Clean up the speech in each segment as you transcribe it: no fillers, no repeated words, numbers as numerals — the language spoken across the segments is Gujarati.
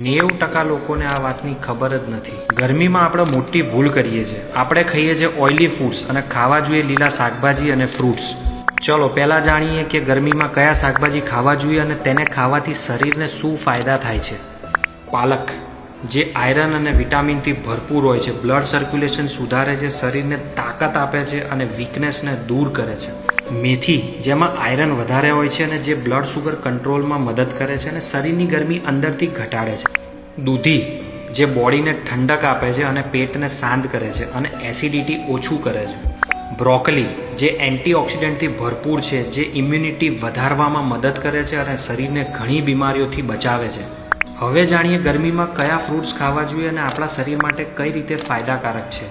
90% લોકોને આ વાતની ખબર જ નથી. ગરમીમાં આપણે મોટી ભૂલ કરીએ છીએ. આપણે ખાઈએ છીએ ઓઇલી ફૂડ્સ અને ખાવા જોઈએ લીલા શાકભાજી અને ફ્રૂટ્સ. ચલો પહેલાં જાણીએ કે ગરમીમાં કયા શાકભાજી ખાવા જોઈએ અને તેને ખાવાથી શરીરને શું ફાયદા થાય છે. પાલક, જે આયરન અને વિટામિનથી ભરપૂર હોય છે, બ્લડ સર્ક્યુલેશન સુધારે છે, શરીરને તાકાત આપે છે અને વીકનેસને દૂર કરે છે. મેથી, જેમાં આયરન વધારે હોય છે અને જે બ્લડ શુગર કંટ્રોલમાં મદદ કરે છે અને શરીરની ગરમી અંદરથી ઘટાડે છે. દૂધી, જે બોડીને ઠંડક આપે છે અને પેટને શાંત કરે છે અને એસિડિટી ઓછું કરે છે. બ્રોકોલી, જે એન્ટીઓક્સિડન્ટથી ભરપૂર છે, જે ઇમ્યુનિટી વધારવામાં મદદ કરે છે અને શરીરને ઘણી બીમારીઓથી બચાવે છે. હવે જાણીએ ગરમીમાં કયા ફ્રૂટ્સ ખાવા જોઈએ અને આપણા શરીર માટે કઈ રીતે ફાયદાકારક છે.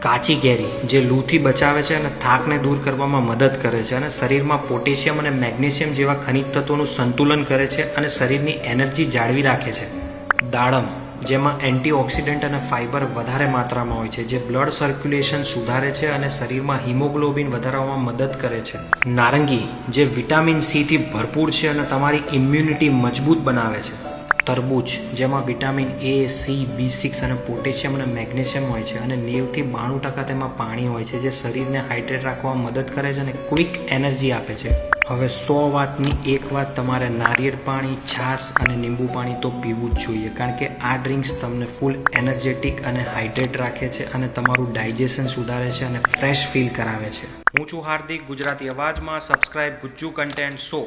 કાચી કેરી, જે લૂથી બચાવે છે અને થાકને દૂર કરવામાં મદદ કરે છે અને શરીરમાં પોટેશિયમ અને મેગ્નેશિયમ જેવા ખનિજ તત્વોનું સંતુલન કરે છે અને શરીરની એનર્જી જાળવી રાખે છે. દાડમ, જેમાં એન્ટીઓક્સિડન્ટ અને ફાઇબર વધારે માત્રામાં હોય છે, જે બ્લડ સર્ક્યુલેશન સુધારે છે અને શરીરમાં હિમોગ્લોબિન વધારવામાં મદદ કરે છે. નારંગી, જે વિટામિન સીથી ભરપૂર છે અને તમારી ઇમ્યુનિટી મજબૂત બનાવે છે. તરબૂચ, જેમાં વિટામિન એ, સી, B6 અને પોટેશિયમ અને મેગ્નેશિયમ હોય છે અને 90-92% તેમાં પાણી હોય છે, જે શરીરને હાઇડ્રેટ રાખવામાં મદદ કરે છે અને ક્વિક એનર્જી આપે છે. હવે 100 વાતની એક વાત, તમારે નારિયેળ પાણી, છાશ અને લીંબુ પાણી તો પીવું જ જોઈએ, કારણ કે આ ડ્રિંક્સ તમને ફૂલ એનર્જેટિક અને હાઇડ્રેટ રાખે છે અને તમારું ડાયજેશન સુધારે છે અને ફ્રેશ ફીલ કરાવે છે. હું છું હાર્દિક, ગુજરાતી અવાજમાં સબસ્ક્રાઇબ ગુજ્જુ કન્ટેન્ટ શો.